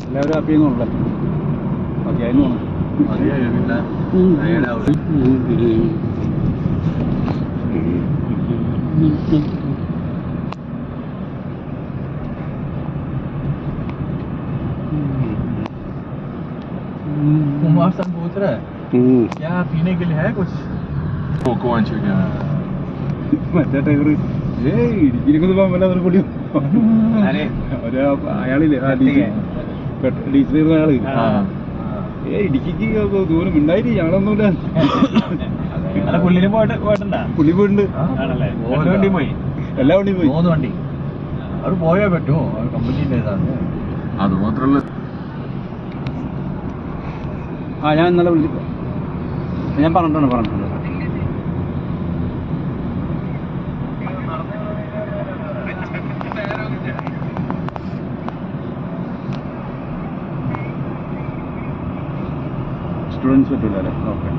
എല്ലാവരും ഹാപ്പിയെന്നുള്ളേ ഓക്കെ അതിന് പോകണം. कुमार सन पूछ रहा है क्या पीने के लिए है कुछ മറ്റേ ടൈഗർ ഇടിച്ചിരിക്കുന്നത് പോകാൻ വല്ല പൊടി അയാളില്ലേ ഡീസൽ അയാള് ഇടുക്കിക്ക് ദൂരം ഉണ്ടായിട്ട് ഞങ്ങളൊന്നുമില്ല. പുള്ളിന് പോയിട്ടുണ്ടാ പുള്ളി പോയിട്ടുണ്ട്, വണ്ടി പോയി, എല്ലാ വണ്ടിയും പോയി. 3 വണ്ടി അവർ പോയാ പറ്റുമോ? കമ്പനീൻ്റെ ഇതാണ്. അത് മാത്രല്ല ഞാൻ ഇന്നലെ വിളിച്ചു, ഞാൻ പറഞ്ഞിട്ടുണ്ട്. സ്റ്റുഡൻസ് പറ്റില്ല അല്ലേ? ഓക്കെ,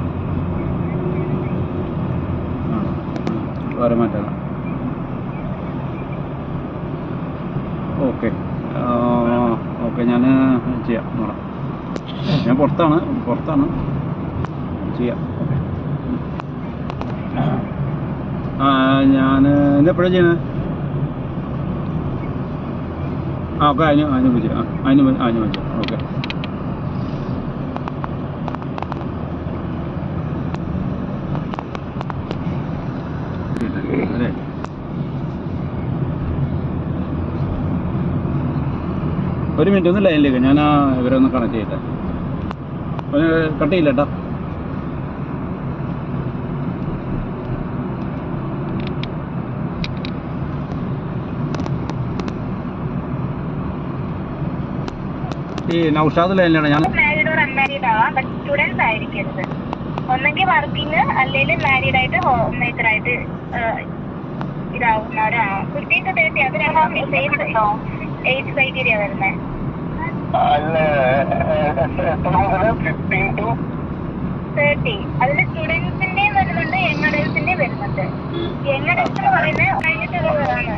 വേറെ മാറ്റാം. ഓക്കെ ഞാൻ ചെയ്യാം, നോടാം. ഞാൻ പുറത്താണ് ചെയ്യാം. ഓക്കെ, ഞാൻ ഇന്നെപ്പോഴാണ് ചെയ്യണത്? ഓക്കെ, അതിന് വിളിച്ചു. അതിന് വിളിച്ചു. ഓക്കെ, അതെ. ഒരു മിനിറ്റ് ഒന്ന് ലൈനിലേക്ക്, ഞാൻ ഇവരെ ഒന്ന് കണക്ട് ചെയ്യട്ടെ. കട്ട് ചെയ്യില്ല കേട്ടോ. ഈ നൗഷാദ് ലൈനിലാണ് ഞാൻ. സ്റ്റുഡൻസ് ആയിരിക്കരുത്, ഒന്നെങ്കിൽ വർക്കിംഗ് അല്ലെങ്കിൽ മാരീഡ് ആയിട്ട് ഹോം മേക്കർ ആയിട്ട് ഇതാവുന്നവരാണ്. 15 to 30 അതിനാണ് ഏജ് ക്രൈറ്റീരിയ വരുന്നത്. 15 to 30 അതിൽ സ്റ്റുഡൻസിന്റെയും വരുന്നുണ്ട്, യങ് അഡൽസിന്റെയും വരുന്നുണ്ട്. യങ് അഡൽസ് എന്ന് പറയുന്നത് കഴിഞ്ഞിട്ടുള്ളതാണ്.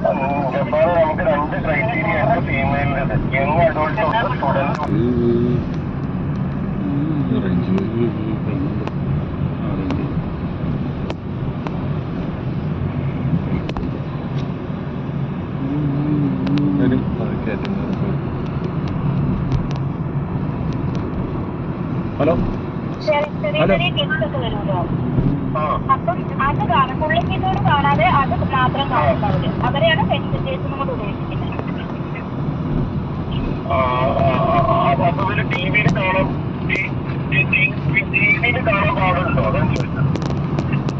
നമുക്ക് 2 ക്രൈറ്റീരിയ ഫീമെയിലിൻ്റെ, യങ് അഡൾട്ടും സ്റ്റുഡൻസും. ഹലോ, ചെറിയ കിഡ്സ് ഒക്കെ വരുമല്ലോ, അപ്പം അത് കാണാം. പുള്ളിക്കിട്ടോട് കാണാതെ അത് മാത്രം കാണുന്നവര്, അവരെയാണ് സെൻസിറ്റീവ്സും കൂടെ ഉപയോഗിക്കുന്നത്.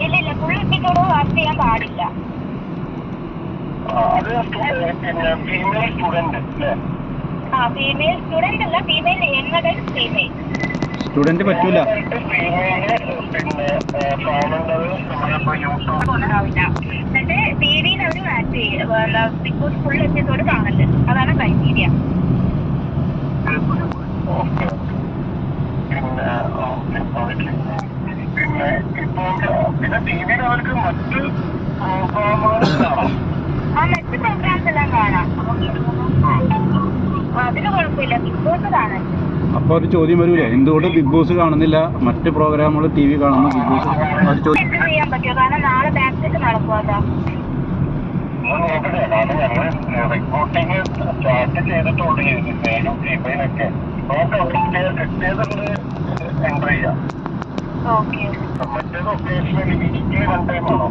ഇല്ല, പുള്ളിക്കിട്ടോട് വർക്ക് ചെയ്യാൻ പാടില്ല. ഫീമെയിൽ സ്റ്റുഡന്റ് അല്ല, female young adult female student പറ്റൂല. എന്നിട്ട് ടിവിയിൽ അവർ മാച്ച് ചെയ്യും, ബിഗ് ബോസ് ഫുൾ എപ്പിസോഡ് കാണല്, അതാണ് ക്രൈറ്റീരിയ. മറ്റ് പ്രോഗ്രാംസ് എല്ലാം കാണാം, അതിന് കുഴപ്പമില്ല. ബിഗ് ബോസ് കാണാൻ. അപ്പോൾ ഒരു ചോദ്യം വരൂലേ, എന്തുകൊണ്ട് ബിഗ് ബോസ് കാണുന്നില്ല, മറ്റ് പ്രോഗ്രാമുകൾ ടി വി കാണുന്നു, ബിഗ് ബോസ് ചെയ്യാൻ പറ്റുമോ? കാരണം നാളെ ബാക്ക് നടക്കുമല്ലോ. റിപ്പോർട്ടിങ് സ്റ്റാർട്ട് ചെയ്തിട്ടുള്ളൂ, മെയിലും ഫീമെയിലൊക്കെ എൻട്രി ചെയ്യാം. മറ്റേത് ഒക്കേഷണലി വീക്കിലി 1 ടൈം ആണോ?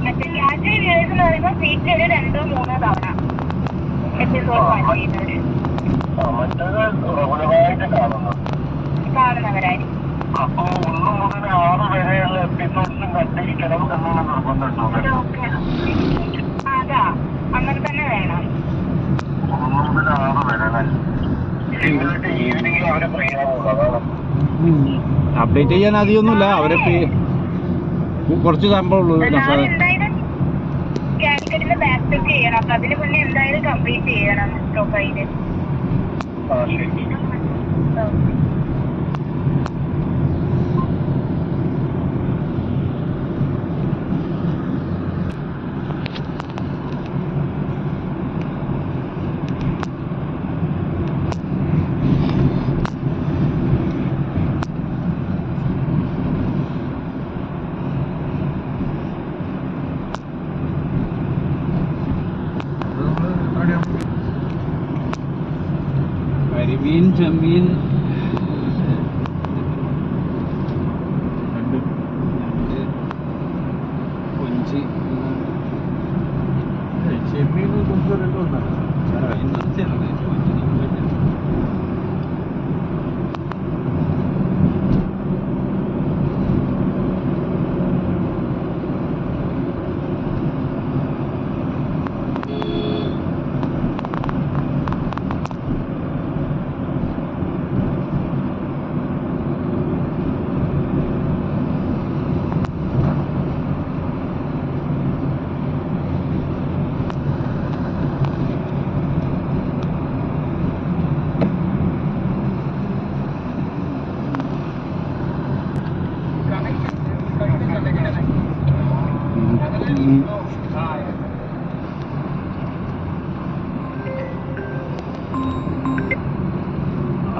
മറ്റേ കാറ്റഗറി വ്യൂവേഴ്സ് എന്ന് പറയുമ്പോൾ വീക്കിലി 2-3 തവണ എപ്പിസോഡ് വാച്ച് ചെയ്യുന്നവര്. മറ്റേത് റെഗുലറായിട്ട് കാണുന്നവരായിരിക്കും. അപ്പൊ 1 മുതൽ 6 വരെയുള്ള എപ്പിസോഡ്സും കണ്ടിരിക്കണം എന്നാണ് നിർബന്ധമുണ്ടോ? അതാ, അങ്ങനെ തന്നെ വേണം. 1 മുതൽ 6 വരെ ഈവനിങ് അവര് ഫ്രീ ആവുള്ളൂ, അതാണ്. അപ്ഡേറ്റ് ചെയ്യാൻ അധികമൊന്നുമില്ല, അവരെ കുറച്ച് സംഭവമുള്ളൂ. കാലിക്കറ്റിന്റെ ബാക്ക് ചെക്ക് ചെയ്യണം, അപ്പൊ അതിന് മുന്നേ എന്തായാലും കംപ്ലീറ്റ് ചെയ്യണം പ്രൊഫൈല്.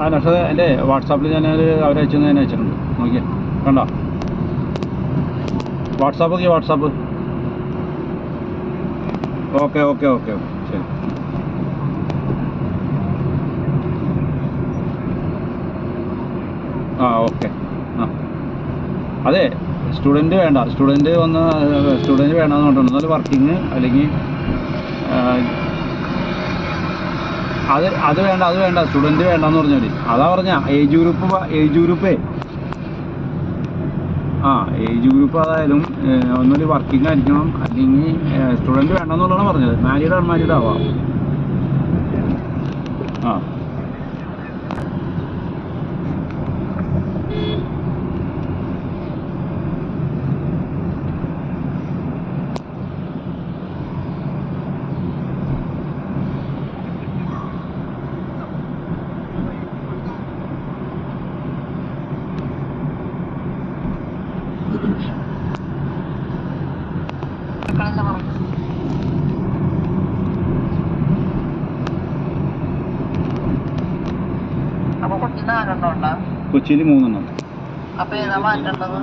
ആ നഷത് എൻ്റെ വാട്സാപ്പിൽ ഞാൻ അവരയച്ചെന്ന് ഞാൻ അയച്ചിട്ടുണ്ട്, നോക്കിയേ കണ്ടോ? വാട്സാപ്പ് നോക്കിയേ, WhatsApp. Okay okay okay okay ശരി. ആ ഓക്കെ. ആ അതെ, സ്റ്റുഡൻറ്റ് വേണ്ട, സ്റ്റുഡൻറ്റ് വേണമെന്ന് പറഞ്ഞിട്ടുണ്ട്. എന്നാലും വർക്കിങ് അല്ലെങ്കിൽ അത് വേണ്ട സ്റ്റുഡൻറ്റ് വേണ്ടെന്ന് പറഞ്ഞാൽ മതി. അതാ പറഞ്ഞ ഏജ് ഗ്രൂപ്പേ ഏജ് ഗ്രൂപ്പ് അതായാലും ഒന്നൊരു വർക്കിംഗ് ആയിരിക്കണം, അല്ലെങ്കിൽ സ്റ്റുഡൻറ്റ് വേണ്ടെന്നുള്ളതാണ് പറഞ്ഞത്. മാരീഡ് അൺമാരീഡ് ആവാം. ആ അപ്പൊ കൊച്ചിന് 4 എണ്ണം ഉണ്ടോ? കൊച്ചിയിൽ 3 എണ്ണം. അപ്പൊ ഏതാ മാറ്റേണ്ടത്?